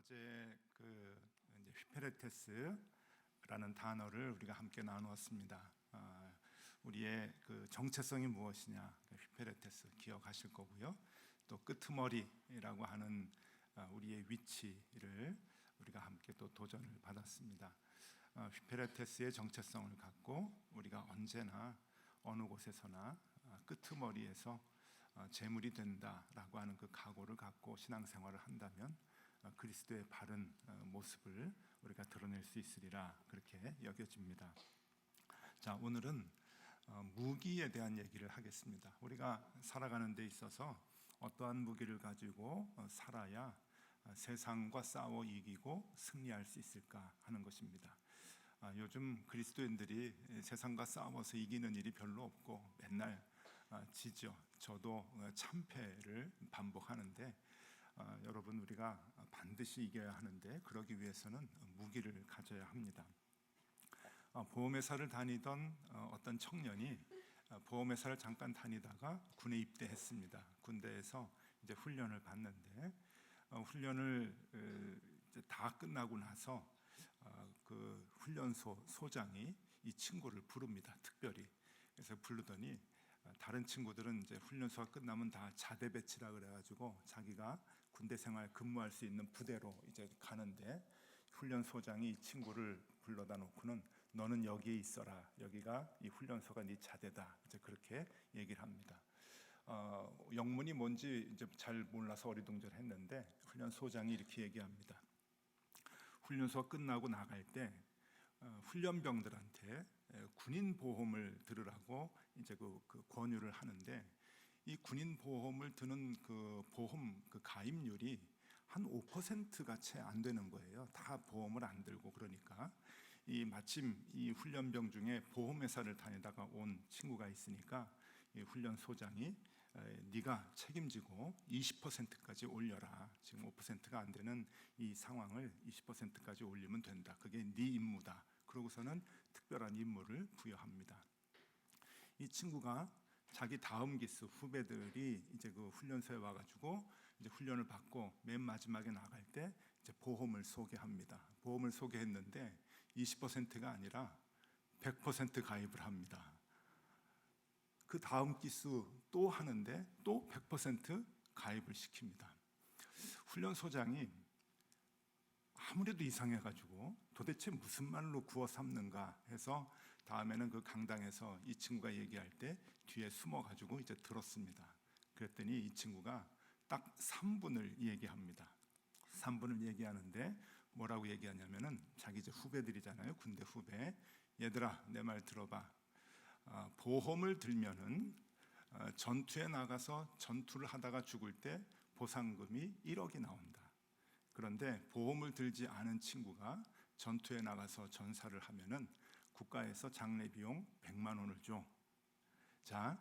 어제 이제 휘페레테스라는 단어를 우리가 함께 나누었습니다. 우리의 그 정체성이 무엇이냐, 휘페레테스 기억하실 거고요. 또 끄트머리라고 하는 우리의 위치를 우리가 함께 또 도전을 받았습니다. 휘페레테스의 정체성을 갖고 우리가 언제나 어느 곳에서나 끄트머리에서 재물이 된다라고 하는 그 각오를 갖고 신앙생활을 한다면 그리스도의 바른 모습을 우리가 드러낼 수 있으리라 그렇게 여겨집니다. 자, 오늘은 무기에 대한 얘기를 하겠습니다. 우리가 살아가는 데 있어서 어떠한 무기를 가지고 살아야 세상과 싸워 이기고 승리할 수 있을까 하는 것입니다. 요즘 그리스도인들이 세상과 싸워서 이기는 일이 별로 없고 맨날 지죠. 저도 참패를 반복하는데 여러분, 우리가 반드시 이겨야 하는데 그러기 위해서는 무기를 가져야 합니다. 보험회사를 다니던 어떤 청년이 보험회사를 잠깐 다니다가 군에 입대했습니다. 군대에서 이제 훈련을 받는데 훈련을 이제 다 끝나고 나서 그 훈련소 소장이 이 친구를 부릅니다. 특별히. 그래서 부르더니 다른 친구들은 이제 훈련소가 끝나면 다 자대 배치라 그래가지고 자기가 군대 생활 근무할 수 있는 부대로 이제 가는데, 훈련소장이 이 친구를 불러다 놓고는 너는 여기에 있어라. 여기가 이 훈련소가 네 자대다. 이제 그렇게 얘기를 합니다. 영문이 뭔지 이제 잘 몰라서 어리둥절했는데 훈련소장이 이렇게 얘기합니다. 훈련소가 끝나고 나갈 때 훈련병들한테 군인 보험을 들으라고 이제 그 권유를 하는데, 이 군인 보험을 드는 그 보험 그 가입률이 한 5%가 채 안 되는 거예요. 다 보험을 안 들고. 그러니까 마침 이 훈련병 중에 보험회사를 다니다가 온 친구가 있으니까 이 훈련소장이 네가 책임지고 20%까지 올려라. 지금 5%가 안 되는 이 상황을 20%까지 올리면 된다. 그게 네 임무다. 그러고서는 특별한 임무를 부여합니다. 이 친구가 자기 다음 기수 후배들이 이제 그 훈련소에 와가지고 이제 훈련을 받고 맨 마지막에 나갈 때 이제 보험을 소개합니다. 보험을 소개했는데 20%가 아니라 100% 가입을 합니다. 그 다음 기수 또 하는데 또 100% 가입을 시킵니다. 훈련소장이 아무래도 이상해가지고 도대체 무슨 말로 구워 삼는가 해서 다음에는 그 강당에서 이 친구가 얘기할 때 뒤에 숨어가지고 이제 들었습니다. 그랬더니 이 친구가 딱 3분을 얘기합니다. 3분을 얘기하는데 뭐라고 얘기하냐면은 자기 이제 후배들이잖아요. 군대 후배. 얘들아, 내 말 들어봐. 보험을 들면은 전투에 나가서 전투를 하다가 죽을 때 보상금이 1억이 나온다. 그런데 보험을 들지 않은 친구가 전투에 나가서 전사를 하면은 국가에서 장례 비용 100만 원을 줘. 자,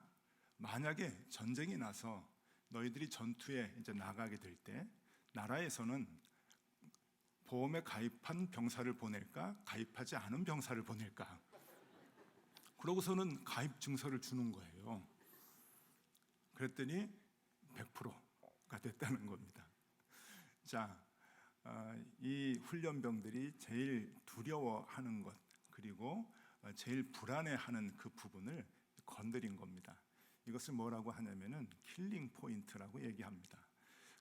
만약에 전쟁이 나서 너희들이 전투에 이제 나가게 될 때 나라에서는 보험에 가입한 병사를 보낼까, 가입하지 않은 병사를 보낼까? 그러고서는 가입 증서를 주는 거예요. 그랬더니 100%가 됐다는 겁니다. 자, 이 훈련병들이 제일 두려워하는 것, 그리고 제일 불안해하는 그 부분을 건드린 겁니다. 이것을 뭐라고 하냐면은 킬링 포인트라고 얘기합니다.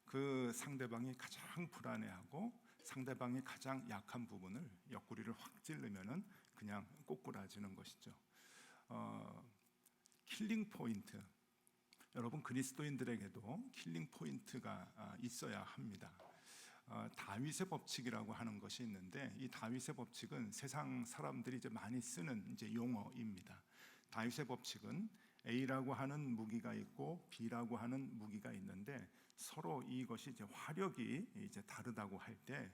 그 상대방이 가장 불안해하고 상대방이 가장 약한 부분을 옆구리를 확 찌르면은 그냥 꼬꾸라지는 것이죠. 킬링 포인트. 여러분, 그리스도인들에게도 킬링 포인트가 있어야 합니다. 다윗의 법칙이라고 하는 것이 있는데, 이 다윗의 법칙은 세상 사람들이 이제 많이 쓰는 이제 용어입니다. 다윗의 법칙은 A라고 하는 무기가 있고 B라고 하는 무기가 있는데 서로 이것이 이제 화력이 이제 다르다고 할 때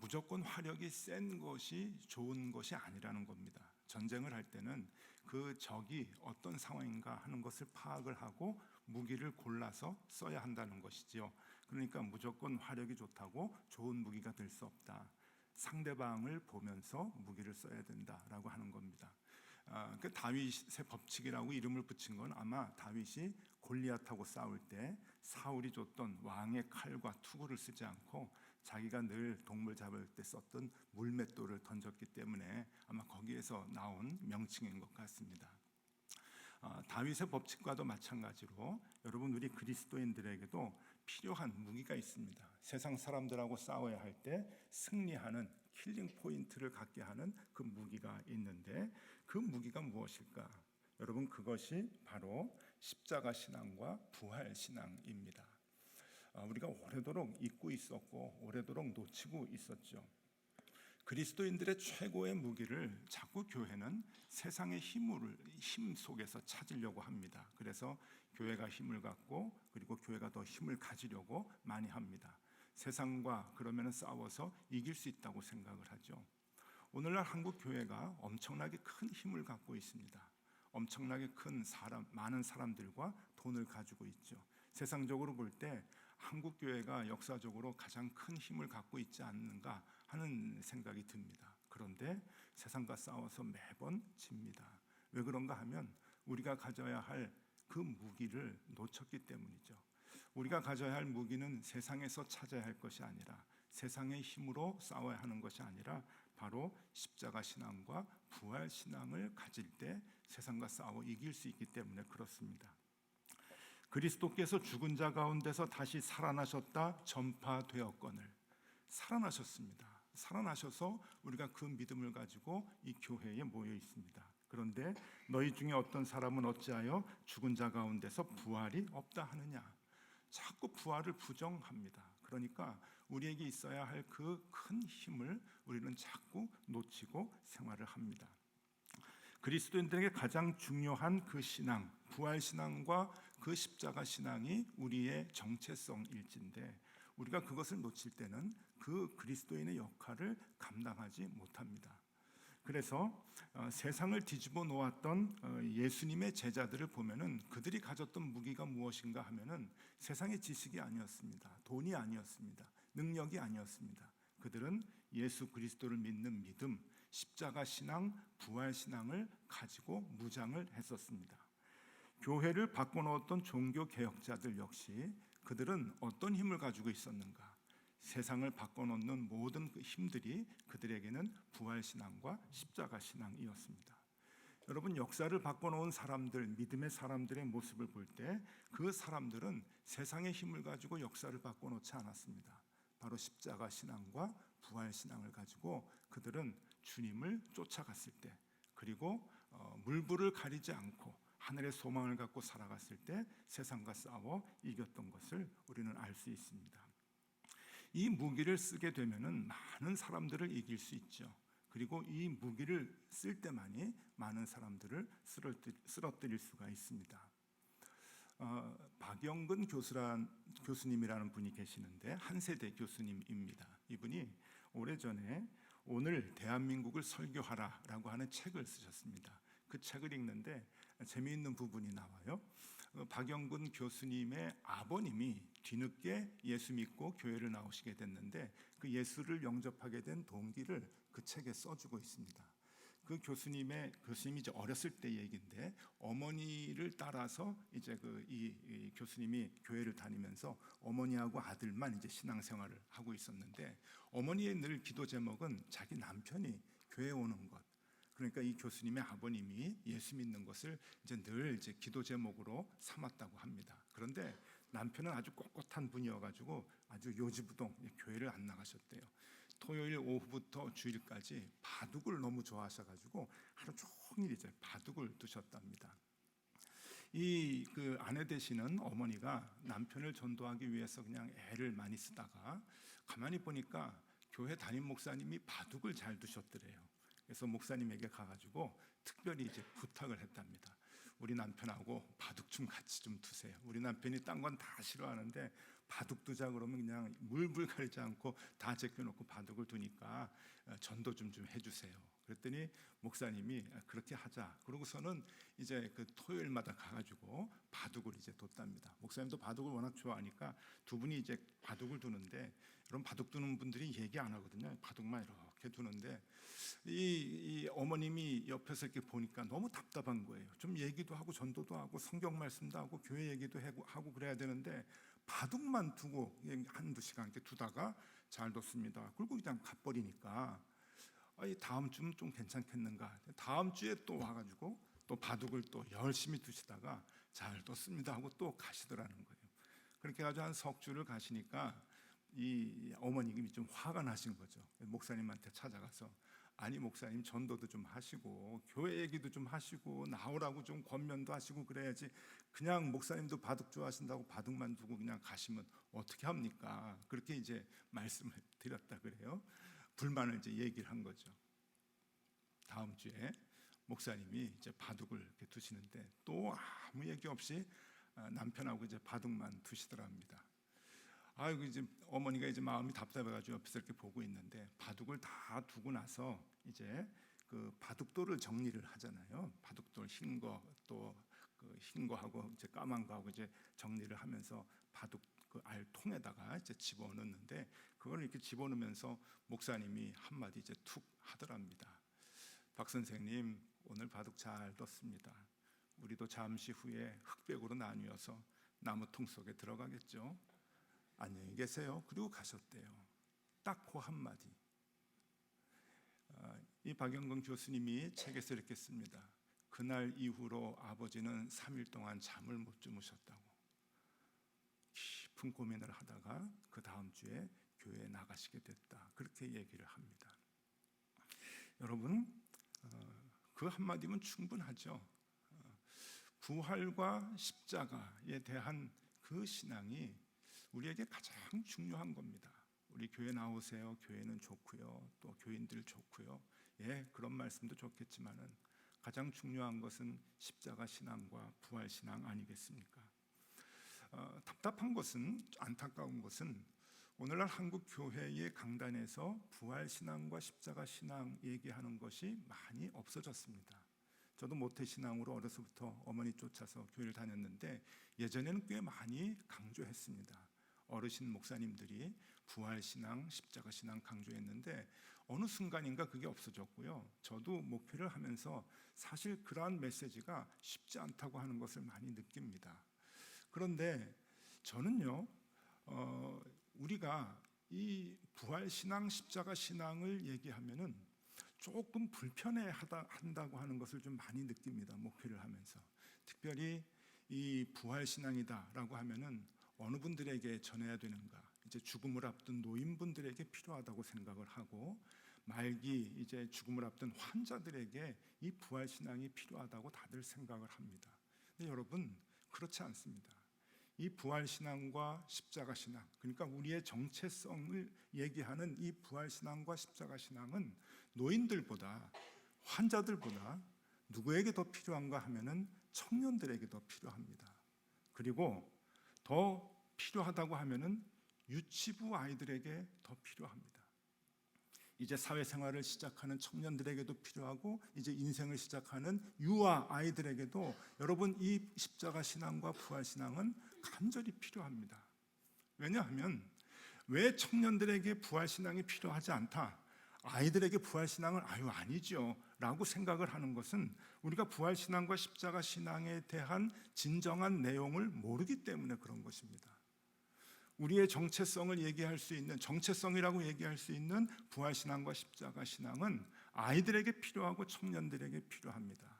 무조건 화력이 센 것이 좋은 것이 아니라는 겁니다. 전쟁을 할 때는 그 적이 어떤 상황인가 하는 것을 파악을 하고 무기를 골라서 써야 한다는 것이죠. 그러니까 무조건 화력이 좋다고 좋은 무기가 될 수 없다. 상대방을 보면서 무기를 써야 된다라고 하는 겁니다. 그 다윗의 법칙이라고 이름을 붙인 건 아마 다윗이 골리앗하고 싸울 때 사울이 줬던 왕의 칼과 투구를 쓰지 않고 자기가 늘 동물 잡을 때 썼던 물맷돌을 던졌기 때문에 아마 거기에서 나온 명칭인 것 같습니다. 다윗의 법칙과도 마찬가지로 여러분 우리 그리스도인들에게도 필요한 무기가 있습니다. 세상 사람들하고 싸워야 할 때 승리하는 킬링 포인트를 갖게 하는 그 무기가 있는데 그 무기가 무엇일까? 여러분 그것이 바로 십자가 신앙과 부활 신앙입니다. 우리가 오래도록 잊고 있었고 오래도록 놓치고 있었죠. 그리스도인들의 최고의 무기를 자꾸 교회는 세상의 힘 속에서 찾으려고 합니다. 그래서 교회가 힘을 갖고 그리고 교회가 더 힘을 가지려고 많이 합니다. 세상과 그러면 싸워서 이길 수 있다고 생각을 하죠. 오늘날 한국 교회가 엄청나게 큰 힘을 갖고 있습니다. 엄청나게 많은 사람들과 돈을 가지고 있죠. 세상적으로 볼 때 한국 교회가 역사적으로 가장 큰 힘을 갖고 있지 않는가 하는 생각이 듭니다. 그런데 세상과 싸워서 매번 집니다. 왜 그런가 하면 우리가 가져야 할 그 무기를 놓쳤기 때문이죠. 우리가 가져야 할 무기는 세상에서 찾아야 할 것이 아니라 세상의 힘으로 싸워야 하는 것이 아니라 바로 십자가 신앙과 부활 신앙을 가질 때 세상과 싸워 이길 수 있기 때문에 그렇습니다. 그리스도께서 죽은 자 가운데서 다시 살아나셨다 전파되었거늘 살아나셨습니다. 살아나셔서 우리가 그 믿음을 가지고 이 교회에 모여 있습니다. 그런데 너희 중에 어떤 사람은 어찌하여 죽은 자 가운데서 부활이 없다 하느냐? 자꾸 부활을 부정합니다. 그러니까 우리에게 있어야 할 그 큰 힘을 우리는 자꾸 놓치고 생활을 합니다. 그리스도인들에게 가장 중요한 그 신앙, 부활 신앙과 그 십자가 신앙이 우리의 정체성일진데 우리가 그것을 놓칠 때는 그 그리스도인의 역할을 감당하지 못합니다. 그래서 세상을 뒤집어 놓았던 예수님의 제자들을 보면은 그들이 가졌던 무기가 무엇인가 하면은 세상의 지식이 아니었습니다. 돈이 아니었습니다. 능력이 아니었습니다. 그들은 예수 그리스도를 믿는 믿음, 십자가 신앙, 부활 신앙을 가지고 무장을 했었습니다. 교회를 바꿔놓았던 종교 개혁자들 역시 그들은 어떤 힘을 가지고 있었는가? 세상을 바꿔놓는 모든 그 힘들이 그들에게는 부활 신앙과 십자가 신앙이었습니다. 여러분 역사를 바꿔놓은 사람들, 믿음의 사람들의 모습을 볼 때 그 사람들은 세상의 힘을 가지고 역사를 바꿔놓지 않았습니다. 바로 십자가 신앙과 부활 신앙을 가지고 그들은 주님을 쫓아갔을 때 그리고 물불을 가리지 않고 하늘의 소망을 갖고 살아갔을 때 세상과 싸워 이겼던 것을 우리는 알 수 있습니다. 이 무기를 쓰게 되면은 많은 사람들을 이길 수 있죠. 그리고 이 무기를 쓸 때만이 많은 사람들을 쓰러뜨릴 수가 있습니다. 박영근 교수님이라는 분이 계시는데 한세대 교수님입니다. 이분이 오래전에 오늘 대한민국을 설교하라라고 하는 책을 쓰셨습니다. 그 책을 읽는데 재미있는 부분이 나와요. 박영근 교수님의 아버님이 뒤늦게 예수 믿고 교회를 나오시게 됐는데 그 예수를 영접하게 된 동기를 그 책에 써주고 있습니다. 그 교수님이 이제 어렸을 때 얘기인데 어머니를 따라서 이제 이 교수님이 교회를 다니면서 어머니하고 아들만 이제 신앙생활을 하고 있었는데 어머니의 늘 기도 제목은 자기 남편이 교회에 오는 것. 그러니까 이 교수님의 아버님이 예수 믿는 것을 이제 늘 이제 기도 제목으로 삼았다고 합니다. 그런데 남편은 아주 꼿꼿한 분이어가지고 아주 요지부동 교회를 안 나가셨대요. 토요일 오후부터 주일까지 바둑을 너무 좋아하셔가지고 하루 종일 이제 바둑을 두셨답니다. 이 그 아내 되시는 어머니가 남편을 전도하기 위해서 그냥 애를 많이 쓰다가 가만히 보니까 교회 담임 목사님이 바둑을 잘 두셨더래요. 그래서 목사님에게 가가지고 특별히 이제 부탁을 했답니다. 우리 남편하고 바둑 좀 같이 좀 두세요. 우리 남편이 딴 건 다 싫어하는데 바둑 두자 그러면 그냥 물불 가리지 않고 다 제껴놓고 바둑을 두니까 전도 좀 해주세요. 그랬더니 목사님이 그렇게 하자. 그러고서는 이제 그 토요일마다 가가지고 바둑을 이제 뒀답니다. 목사님도 바둑을 워낙 좋아하니까 두 분이 이제 바둑을 두는데, 여러분 바둑 두는 분들이 얘기 안 하거든요. 바둑만 이렇게 두는데 이 어머님이 옆에서 이렇게 보니까 너무 답답한 거예요. 좀 얘기도 하고 전도도 하고 성경 말씀도 하고 교회 얘기도 하고 그래야 되는데 바둑만 두고 한두 시간 이렇게 두다가 잘 뒀습니다. 그리고 그냥 가버리니까 다음 주는 좀 괜찮겠는가. 다음 주에 또 와가지고 또 바둑을 또 열심히 두시다가 잘 뒀습니다 하고 또 가시더라는 거예요. 그렇게 아주 한 석 주를 가시니까 이 어머님이 좀 화가 나신 거죠. 목사님한테 찾아가서, 아니 목사님 전도도 좀 하시고 교회 얘기도 좀 하시고 나오라고 좀 권면도 하시고 그래야지, 그냥 목사님도 바둑 좋아하신다고 바둑만 두고 그냥 가시면 어떻게 합니까? 그렇게 이제 말씀을 드렸다 그래요. 불만을 이제 얘기를 한 거죠. 다음 주에 목사님이 이제 바둑을 이렇게 두시는데 또 아무 얘기 없이 남편하고 이제 바둑만 두시더랍니다. 아이고 이제 어머니가 이제 마음이 답답해가지고 옆에서 이렇게 보고 있는데, 바둑을 다 두고 나서 이제 그 바둑돌을 정리를 하잖아요. 바둑돌 흰 거 또 그 흰 거하고 이제 까만 거하고 이제 정리를 하면서 바둑 그 알통에다가 이제 집어넣는데, 그걸 이렇게 집어넣으면서 목사님이 한마디 이제 툭 하더랍니다. 박 선생님 오늘 바둑 잘 뒀습니다. 우리도 잠시 후에 흑백으로 나뉘어서 나무통 속에 들어가겠죠. 안녕히 계세요. 그리고 가셨대요. 딱 그 한마디. 이 박영건 교수님이 책에서 이렇게 씁니다. 그날 이후로 아버지는 3일 동안 잠을 못 주무셨다고. 깊은 고민을 하다가 그 다음 주에 교회에 나가시게 됐다. 그렇게 얘기를 합니다. 여러분, 그 한마디면 충분하죠. 부활과 십자가에 대한 그 신앙이 우리에게 가장 중요한 겁니다. 우리 교회 나오세요. 교회는 좋고요. 또 교인들 좋고요. 예, 그런 말씀도 좋겠지만은 가장 중요한 것은 십자가 신앙과 부활 신앙 아니겠습니까? 답답한 것은, 안타까운 것은 오늘날 한국 교회의 강단에서 부활 신앙과 십자가 신앙 얘기하는 것이 많이 없어졌습니다. 저도 모태 신앙으로 어려서부터 어머니 쫓아서 교회를 다녔는데 예전에는 꽤 많이 강조했습니다. 어르신 목사님들이 부활 신앙, 십자가 신앙 강조했는데 어느 순간인가 그게 없어졌고요. 저도 목회를 하면서 사실 그러한 메시지가 쉽지 않다고 하는 것을 많이 느낍니다. 그런데 저는요, 우리가 이 부활 신앙, 십자가 신앙을 얘기하면은 조금 불편해한다고 하는 것을 좀 많이 느낍니다. 목회를 하면서. 특별히 이 부활 신앙이다라고 하면은 어느 분들에게 전해야 되는가? 이제 죽음을 앞둔 노인분들에게 필요하다고 생각을 하고, 말기 이제 죽음을 앞둔 환자들에게 이 부활 신앙이 필요하다고 다들 생각을 합니다. 근데 여러분, 그렇지 않습니다. 이 부활 신앙과 십자가 신앙, 그러니까 우리의 정체성을 얘기하는 이 부활 신앙과 십자가 신앙은 노인들보다, 환자들보다 누구에게 더 필요한가 하면은 청년들에게 더 필요합니다. 그리고 더 필요하다고 하면은 유치부 아이들에게 더 필요합니다. 이제 사회생활을 시작하는 청년들에게도 필요하고, 이제 인생을 시작하는 유아 아이들에게도 여러분 이 십자가 신앙과 부활 신앙은 간절히 필요합니다. 왜냐하면 왜 청년들에게 부활 신앙이 필요하지 않다, 아이들에게 부활 신앙은 아니죠 라고 생각을 하는 것은 우리가 부활 신앙과 십자가 신앙에 대한 진정한 내용을 모르기 때문에 그런 것입니다. 우리의 정체성을 얘기할 수 있는, 정체성이라고 얘기할 수 있는 부활 신앙과 십자가 신앙은 아이들에게 필요하고 청년들에게 필요합니다.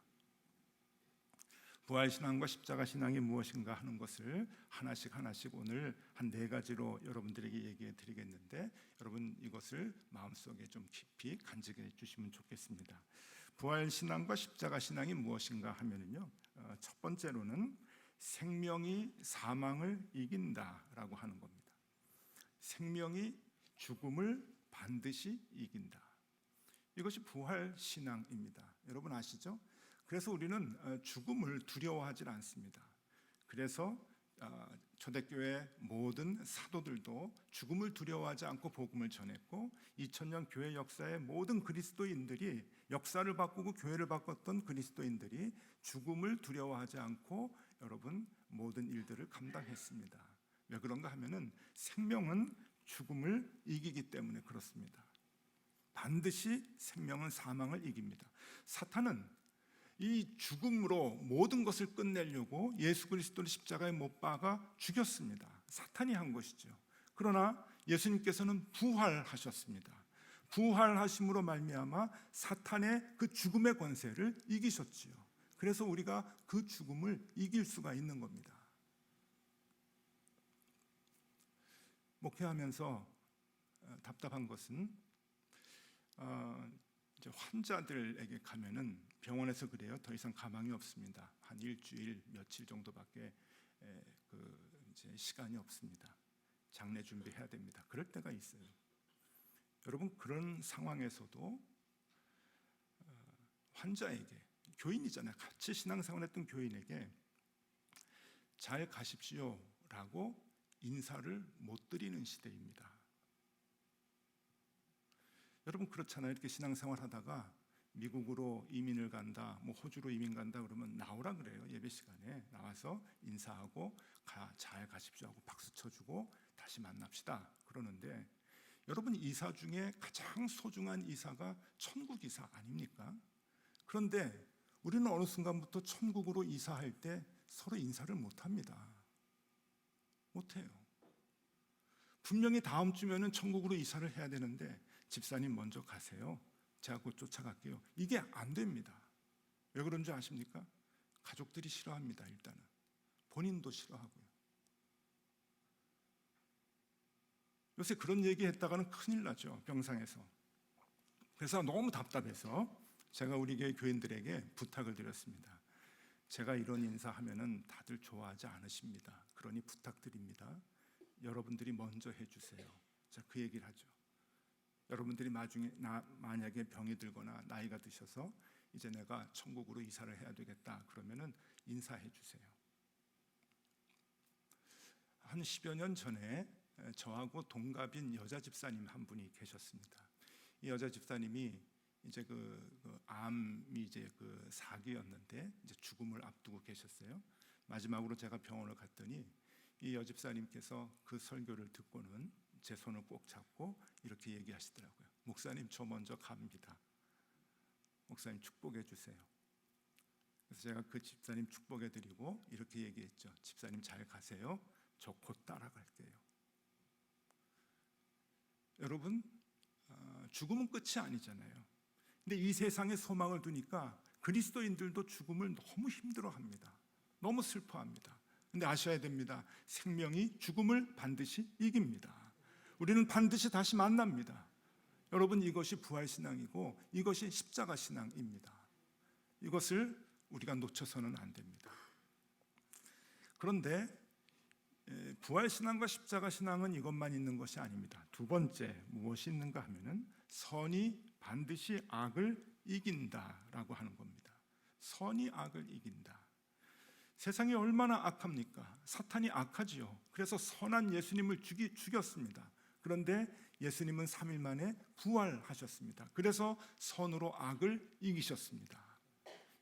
부활 신앙과 십자가 신앙이 무엇인가 하는 것을 하나씩 오늘 한 4가지로 여러분들에게 얘기해 드리겠는데, 여러분 이것을 마음속에 좀 깊이 간직해 주시면 좋겠습니다. 부활 신앙과 십자가 신앙이 무엇인가 하면은요, 첫 번째로는 생명이 사망을 이긴다라고 하는 겁니다. 생명이 죽음을 반드시 이긴다. 이것이 부활 신앙입니다. 여러분 아시죠? 그래서 우리는 죽음을 두려워하지 않습니다. 그래서 초대교회 모든 사도들도 죽음을 두려워하지 않고 복음을 전했고 2000년 교회 역사의 모든 그리스도인들이 역사를 바꾸고 교회를 바꿨던 그리스도인들이 죽음을 두려워하지 않고 여러분 모든 일들을 감당했습니다. 왜 그런가 하면은 생명은 죽음을 이기기 때문에 그렇습니다. 반드시 생명은 사망을 이깁니다. 사탄은 이 죽음으로 모든 것을 끝내려고 예수 그리스도를 십자가에 못 박아 죽였습니다. 사탄이 한 것이죠. 그러나 예수님께서는 부활하셨습니다. 부활하심으로 말미암아 사탄의 그 죽음의 권세를 이기셨지요. 그래서 우리가 그 죽음을 이길 수가 있는 겁니다. 목회하면서 답답한 것은 이제 환자들에게 가면은 병원에서 그래요. 더 이상 가망이 없습니다. 한 일주일, 며칠 정도밖에 이제 시간이 없습니다. 장례 준비해야 됩니다. 그럴 때가 있어요. 여러분 그런 상황에서도 환자에게 교인이잖아요. 같이 신앙생활했던 교인에게 잘 가십시오라고 인사를 못 드리는 시대입니다. 여러분 그렇잖아요. 이렇게 신앙생활 하다가 미국으로 이민을 간다, 뭐 호주로 이민 간다 그러면 나오라 그래요. 예배 시간에 나와서 인사하고 잘 가십시오 하고 박수 쳐주고 다시 만납시다 그러는데 여러분 이사 중에 가장 소중한 이사가 천국 이사 아닙니까? 그런데 우리는 어느 순간부터 천국으로 이사할 때 서로 인사를 못합니다. 못해요. 분명히 다음 주면은 천국으로 이사를 해야 되는데 집사님 먼저 가세요. 제가 곧 쫓아갈게요. 이게 안 됩니다. 왜 그런 줄 아십니까? 가족들이 싫어합니다. 일단은 본인도 싫어하고요. 요새 그런 얘기 했다가는 큰일 나죠. 병상에서. 그래서 너무 답답해서 제가 우리 교회 교인들에게 부탁을 드렸습니다. 제가 이런 인사하면은 다들 좋아하지 않으십니다. 그러니 부탁드립니다. 여러분들이 먼저 해주세요. 자, 그 얘기를 하죠. 여러분들이 나중에 만약에 병이 들거나 나이가 드셔서 이제 내가 천국으로 이사를 해야 되겠다 그러면은 인사해 주세요. 한 10여 년 전에 저하고 동갑인 여자 집사님 한 분이 계셨습니다. 이 여자 집사님이 이제 암이 이제 4기였는데 이제 죽음을 앞두고 계셨어요. 마지막으로 제가 병원을 갔더니 이 여집사님께서 그 설교를 듣고는 제 손을 꼭 잡고 이렇게 얘기하시더라고요. 목사님 저 먼저 갑니다. 목사님 축복해 주세요. 그래서 제가 그 집사님 축복해 드리고 이렇게 얘기했죠. 집사님 잘 가세요. 저 곧 따라갈게요. 여러분 죽음은 끝이 아니잖아요. 근데 이 세상에 소망을 두니까 그리스도인들도 죽음을 너무 힘들어합니다. 너무 슬퍼합니다. 근데 아셔야 됩니다. 생명이 죽음을 반드시 이깁니다. 우리는 반드시 다시 만납니다. 여러분 이것이 부활신앙이고 이것이 십자가신앙입니다. 이것을 우리가 놓쳐서는 안 됩니다. 그런데 부활신앙과 십자가신앙은 이것만 있는 것이 아닙니다. 두 번째 무엇이 있는가 하면은 선이 반드시 악을 이긴다라고 하는 겁니다. 선이 악을 이긴다. 세상이 얼마나 악합니까? 사탄이 악하지요. 그래서 선한 예수님을 죽였습니다. 그런데 예수님은 3일 만에 부활하셨습니다. 그래서 선으로 악을 이기셨습니다.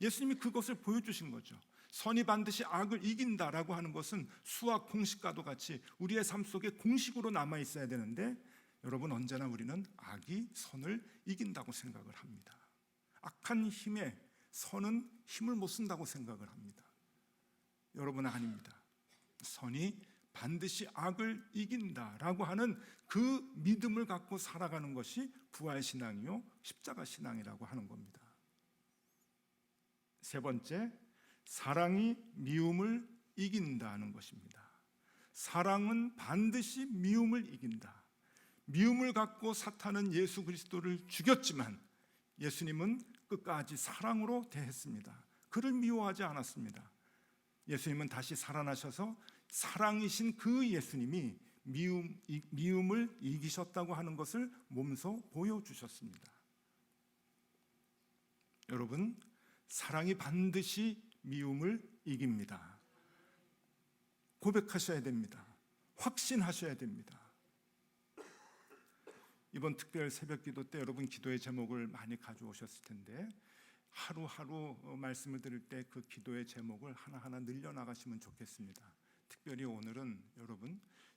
예수님이 그것을 보여주신 거죠. 선이 반드시 악을 이긴다라고 하는 것은 수학 공식과도 같이 우리의 삶 속에 공식으로 남아 있어야 되는데 여러분 언제나 우리는 악이 선을 이긴다고 생각을 합니다. 악한 힘에 선은 힘을 못 쓴다고 생각을 합니다. 여러분은 아닙니다. 선이 반드시 악을 이긴다라고 하는 그 믿음을 갖고 살아가는 것이 부활신앙이요 십자가신앙이라고 하는 겁니다. 세 번째, 사랑이 미움을 이긴다는 것입니다. 사랑은 반드시 미움을 이긴다. 미움을 갖고 사탄은 예수 그리스도를 죽였지만 예수님은 끝까지 사랑으로 대했습니다. 그를 미워하지 않았습니다. 예수님은 다시 살아나셔서 사랑이신 그 예수님이 미움을 이기셨다고 하는 것을 몸소 보여주셨습니다. 여러분, 사랑이 반드시 미움을 이깁니다. 고백하셔야 됩니다. 확신하셔야 됩니다. 이번 특별 새벽기도 때 여러분 기도의 제목을 많이 가져오셨을 텐데 하루하루 말씀을 들을 때 그 기도의 제목을 하나하나 늘려나가시면 좋겠습니다. 특별히 오늘은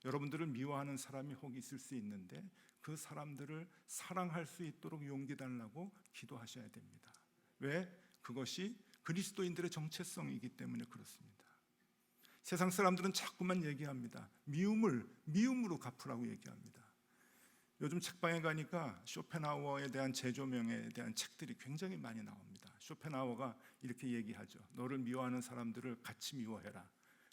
여러분들을 미워하는 사람이 혹 있을 수 있는데 그 사람들을 사랑할 수 있도록 용기 달라고 기도하셔야 됩니다. 왜? 그것이 그리스도인들의 정체성이기 때문에 그렇습니다. 세상 사람들은 자꾸만 얘기합니다. 미움으로 갚으라고 얘기합니다. 요즘 책방에 가니까 쇼펜하우어에 대한 재조명에 대한 책들이 굉장히 많이 나옵니다. 쇼펜하우어가 이렇게 얘기하죠. 너를 미워하는 사람들을 같이 미워해라.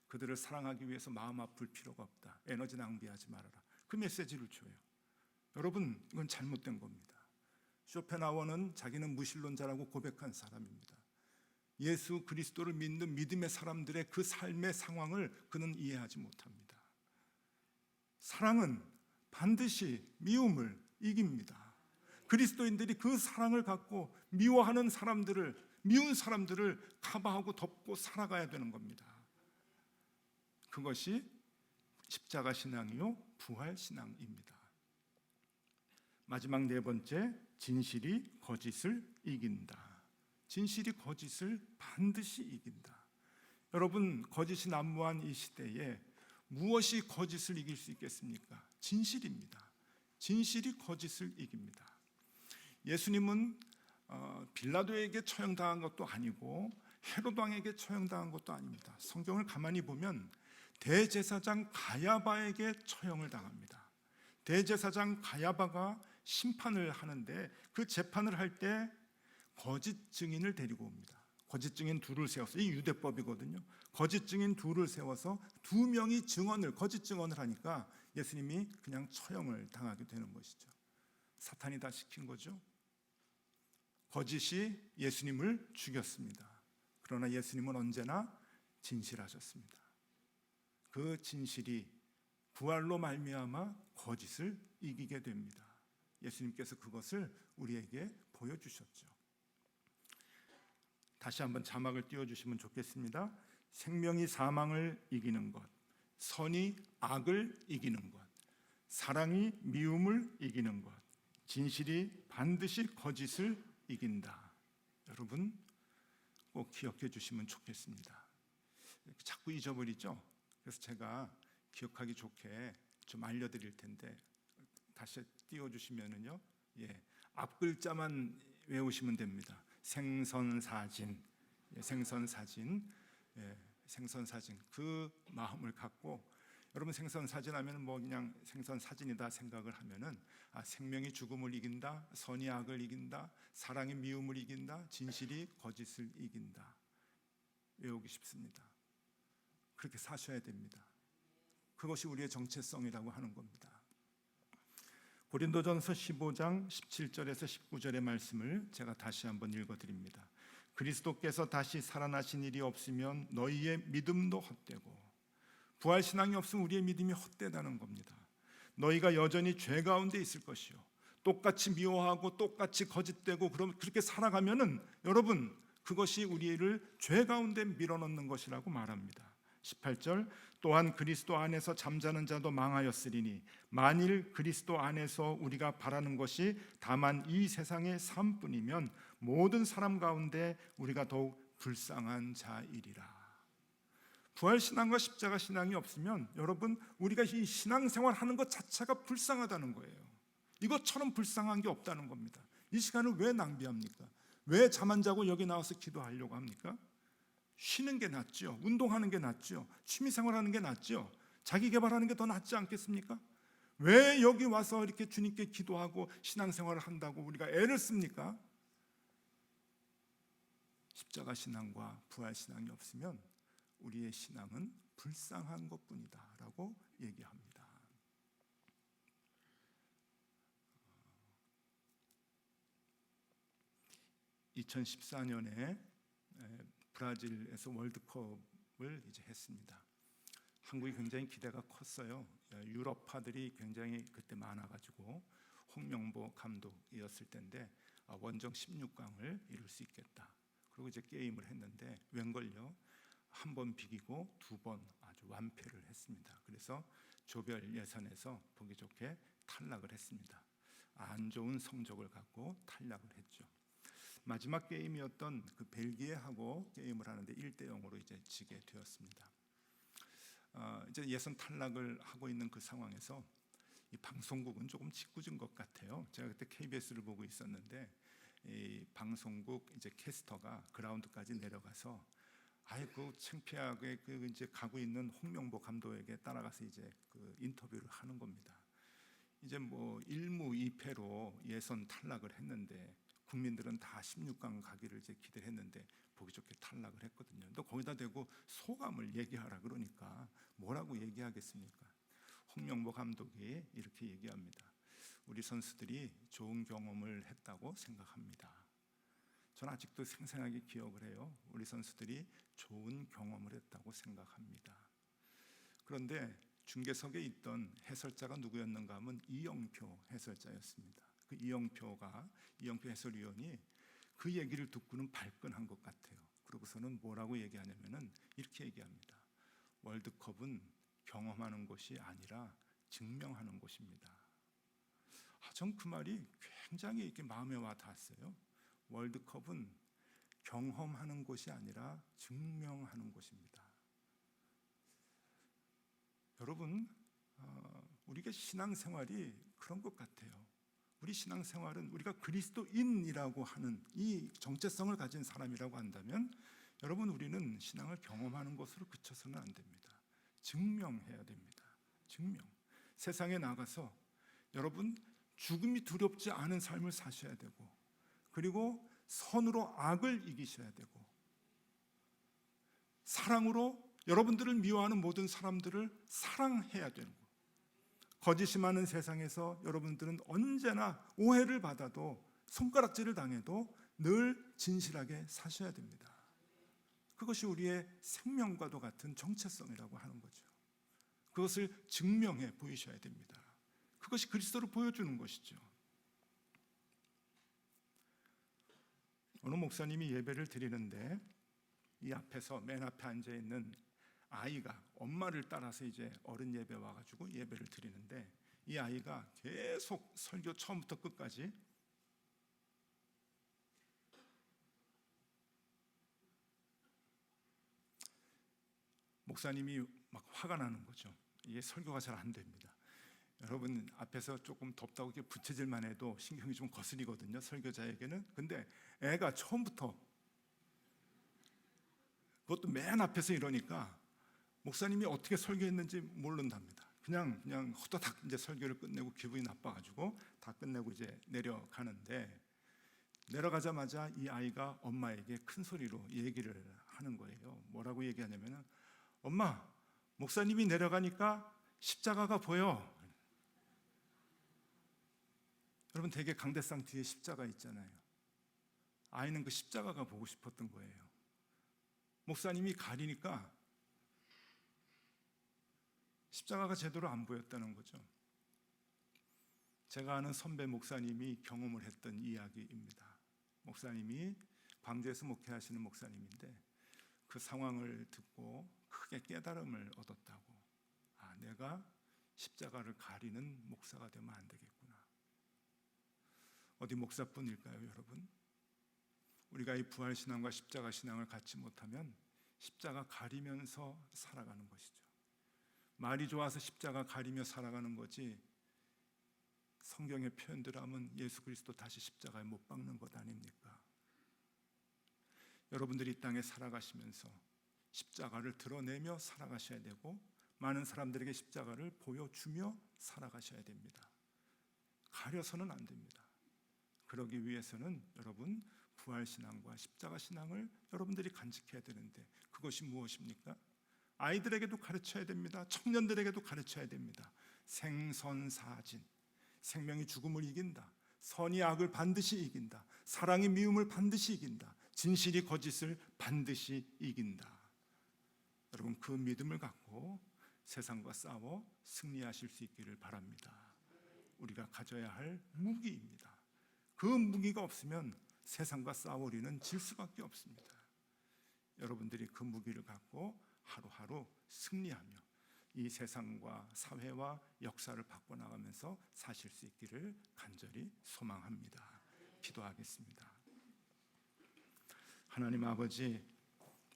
그들을 사랑하기 위해서 마음 아플 필요가 없다. 에너지 낭비하지 말아라. 그 메시지를 줘요. 여러분, 이건 잘못된 겁니다. 쇼펜하우어는 자기는 무신론자라고 고백한 사람입니다. 예수 그리스도를 믿는 믿음의 사람들의 그 삶의 상황을 그는 이해하지 못합니다. 사랑은 반드시 미움을 이깁니다. 그리스도인들이 그 사랑을 갖고 미워하는 사람들을, 미운 사람들을 커버하고 덮고 살아가야 되는 겁니다. 그것이 십자가 신앙이요 부활 신앙입니다. 마지막 네 번째, 진실이 거짓을 이긴다. 진실이 거짓을 반드시 이긴다. 여러분, 거짓이 난무한 이 시대에 무엇이 거짓을 이길 수 있겠습니까? 진실입니다. 진실이 거짓을 이깁니다. 예수님은 빌라도에게 처형당한 것도 아니고 헤롯 왕에게 처형당한 것도 아닙니다. 성경을 가만히 보면 대제사장 가야바에게 처형을 당합니다. 대제사장 가야바가 심판을 하는데 그 재판을 할 때 거짓 증인을 데리고 옵니다. 거짓 증인 둘을 세워서, 이 유대법이거든요. 거짓 증인 둘을 세워서 두 명이 거짓 증언을 하니까 예수님이 그냥 처형을 당하게 되는 것이죠. 사탄이 다 시킨 거죠. 거짓이 예수님을 죽였습니다. 그러나 예수님은 언제나 진실하셨습니다. 그 진실이 부활로 말미암아 거짓을 이기게 됩니다. 예수님께서 그것을 우리에게 보여주셨죠. 다시 한번 자막을 띄워주시면 좋겠습니다. 생명이 사망을 이기는 것, 선이 악을 이기는 것, 사랑이 미움을 이기는 것, 진실이 반드시 거짓을 이긴다. 여러분 꼭 기억해 주시면 좋겠습니다. 자꾸 잊어버리죠. 그래서 제가 기억하기 좋게 좀 알려드릴 텐데 다시 띄워주시면은요, 앞 글자만 외우시면 됩니다. 생선사진, 생선사진, 생선사진. 그 마음을 갖고 여러분 생선사진 하면은 뭐 그냥 생선사진이다 생각을 하면은 생명이 죽음을 이긴다, 선이 악을 이긴다, 사랑이 미움을 이긴다, 진실이 거짓을 이긴다. 외우기 쉽습니다. 그렇게 사셔야 됩니다. 그것이 우리의 정체성이라고 하는 겁니다. 고린도전서 15장 17절에서 19절의 말씀을 제가 다시 한번 읽어드립니다. 그리스도께서 다시 살아나신 일이 없으면 너희의 믿음도 헛되고, 부활신앙이 없으면 우리의 믿음이 헛되다는 겁니다. 너희가 여전히 죄 가운데 있을 것이요, 똑같이 미워하고 똑같이 거짓되고 그렇게 살아가면은 여러분 그것이 우리를 죄 가운데 밀어넣는 것이라고 말합니다. 18절, 또한 그리스도 안에서 잠자는 자도 망하였으리니 만일 그리스도 안에서 우리가 바라는 것이 다만 이 세상의 삶뿐이면 모든 사람 가운데 우리가 더욱 불쌍한 자이리라. 부활신앙과 십자가 신앙이 없으면 여러분 우리가 이 신앙생활 하는 것 자체가 불쌍하다는 거예요. 이것처럼 불쌍한 게 없다는 겁니다. 이 시간을 왜 낭비합니까? 왜 잠 안 자고 여기 나와서 기도하려고 합니까? 쉬는 게 낫죠. 운동하는 게 낫죠. 취미생활하는 게 낫죠. 자기 개발하는 게 더 낫지 않겠습니까? 왜 여기 와서 이렇게 주님께 기도하고 신앙생활을 한다고 우리가 애를 씁니까? 십자가 신앙과 부활 신앙이 없으면 우리의 신앙은 불쌍한 것뿐이다 라고 얘기합니다. 2014년에 브라질에서 월드컵을 이제 했습니다. 한국이 굉장히 기대가 컸어요. 유럽파들이 굉장히 그때 많아가지고 홍명보 감독이었을 때인데 원정 16강을 이룰 수 있겠다. 그리고 이제 게임을 했는데 웬걸요? 한 번 비기고 두 번 아주 완패를 했습니다. 그래서 조별 예선에서 보기 좋게 탈락을 했습니다. 안 좋은 성적을 갖고 탈락을 했죠. 마지막 게임이었던 그 벨기에하고 게임을 하는데 1대0으로 이제 지게 되었습니다. 이제 예선 탈락을 하고 있는 그 상황에서 이 방송국은 조금 짓궂은 것 같아요. 제가 그때 KBS를 보고 있었는데 이 방송국 이제 캐스터가 그라운드까지 내려가서 아이고 창피하게 그 이제 가고 있는 홍명보 감독에게 따라가서 이제 그 인터뷰를 하는 겁니다. 이제 뭐 1무 2패로 예선 탈락을 했는데 국민들은 다 16강 가기를 이제 기대를 했는데 보기 좋게 탈락을 했거든요. 또 거기다 대고 소감을 얘기하라 그러니까 뭐라고 얘기하겠습니까? 홍명보 감독이 이렇게 얘기합니다. 우리 선수들이 좋은 경험을 했다고 생각합니다. 저는 아직도 생생하게 기억을 해요. 우리 선수들이 좋은 경험을 했다고 생각합니다. 그런데 중계석에 있던 해설자가 누구였는가 하면 이영표 해설자였습니다. 그 이영표 해설위원이 그 얘기를 듣고는 발끈한 것 같아요. 그러고서는 뭐라고 얘기하냐면은 이렇게 얘기합니다. 월드컵은 경험하는 것이 아니라 증명하는 것입니다. 전 그 말이 굉장히 이렇게 마음에 와 닿았어요. 월드컵은 경험하는 것이 아니라 증명하는 것입니다. 여러분, 우리가 신앙생활이 그런 것 같아요. 우리 신앙생활은 우리가 그리스도인이라고 하는 이 정체성을 가진 사람이라고 한다면 여러분 우리는 신앙을 경험하는 것으로 그쳐서는 안 됩니다. 증명해야 됩니다. 증명. 세상에 나가서 여러분 죽음이 두렵지 않은 삶을 사셔야 되고 그리고 선으로 악을 이기셔야 되고 사랑으로 여러분들을 미워하는 모든 사람들을 사랑해야 되고 거짓이 많은 세상에서 여러분들은 언제나 오해를 받아도 손가락질을 당해도 늘 진실하게 사셔야 됩니다. 그것이 우리의 생명과도 같은 정체성이라고 하는 거죠. 그것을 증명해 보이셔야 됩니다. 그것이 그리스도를 보여주는 것이죠. 어느 목사님이 예배를 드리는데 이 앞에서 맨 앞에 앉아 있는 아이가 엄마를 따라서 이제 어른 예배 와가지고 예배를 드리는데 이 아이가 계속 설교 처음부터 끝까지 목사님이 막 화가 나는 거죠. 이게 설교가 잘 안 됩니다. 여러분 앞에서 조금 덥다고 이렇게 부채질만 해도 신경이 좀 거슬리거든요, 설교자에게는. 근데 애가 처음부터 그것도 맨 앞에서 이러니까 목사님이 어떻게 설교했는지 모른답니다. 그냥 후다닥 이제 설교를 끝내고 기분이 나빠가지고 다 끝내고 이제 내려가는데 내려가자마자 이 아이가 엄마에게 큰 소리로 얘기를 하는 거예요. 뭐라고 얘기하냐면은 엄마, 목사님이 내려가니까 십자가가 보여. 여러분 되게 강대상 뒤에 십자가 있잖아요. 아이는 그 십자가가 보고 싶었던 거예요. 목사님이 가리니까 십자가가 제대로 안 보였다는 거죠. 제가 아는 선배 목사님이 경험을 했던 이야기입니다. 목사님이 광주에서 목회하시는 목사님인데 그 상황을 듣고 크게 깨달음을 얻었다고. 내가 십자가를 가리는 목사가 되면 안 되겠구나. 어디 목사뿐일까요, 여러분? 우리가 이 부활신앙과 십자가 신앙을 갖지 못하면 십자가 가리면서 살아가는 것이죠. 말이 좋아서 십자가 가리며 살아가는 거지 성경의 표현대로 하면 예수 그리스도 다시 십자가에 못 박는 것 아닙니까? 여러분들이 이 땅에 살아가시면서 십자가를 드러내며 살아가셔야 되고 많은 사람들에게 십자가를 보여주며 살아가셔야 됩니다. 가려서는 안 됩니다. 그러기 위해서는 여러분 부활신앙과 십자가신앙을 여러분들이 간직해야 되는데 그것이 무엇입니까? 아이들에게도 가르쳐야 됩니다. 청년들에게도 가르쳐야 됩니다. 생선사진, 생명이 죽음을 이긴다. 선이 악을 반드시 이긴다. 사랑이 미움을 반드시 이긴다. 진실이 거짓을 반드시 이긴다. 여러분 그 믿음을 갖고 세상과 싸워 승리하실 수 있기를 바랍니다. 우리가 가져야 할 무기입니다. 그 무기가 없으면 세상과 싸우리는 질 수밖에 없습니다. 여러분들이 그 무기를 갖고 하루하루 승리하며 이 세상과 사회와 역사를 바꿔나가면서 사실 수 있기를 간절히 소망합니다. 기도하겠습니다. 하나님 아버지,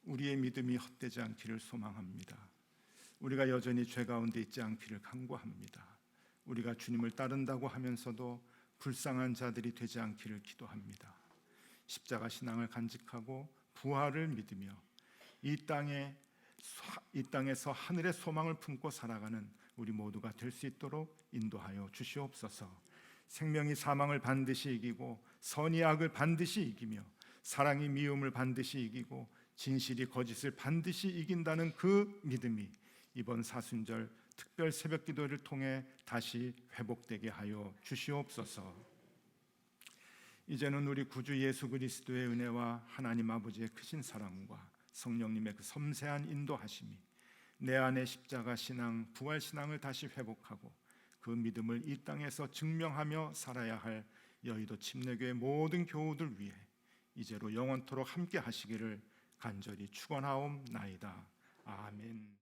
우리의 믿음이 헛되지 않기를 소망합니다. 우리가 여전히 죄 가운데 있지 않기를 간구합니다. 우리가 주님을 따른다고 하면서도 불쌍한 자들이 되지 않기를 기도합니다. 십자가 신앙을 간직하고 부활을 믿으며 이 땅에서 하늘의 소망을 품고 살아가는 우리 모두가 될 수 있도록 인도하여 주시옵소서. 생명이 사망을 반드시 이기고 선이 악을 반드시 이기며 사랑이 미움을 반드시 이기고 진실이 거짓을 반드시 이긴다는 그 믿음이 이번 사순절 특별 새벽 기도를 통해 다시 회복되게 하여 주시옵소서. 이제는 우리 구주 예수 그리스도의 은혜와 하나님 아버지의 크신 사랑과 성령님의 그 섬세한 인도하심이 내 안의 십자가 신앙, 부활 신앙을 다시 회복하고 그 믿음을 이 땅에서 증명하며 살아야 할 여의도 침례교회 모든 교우들 위해 이제로 영원토록 함께 하시기를 간절히 축원하옵나이다. 아멘.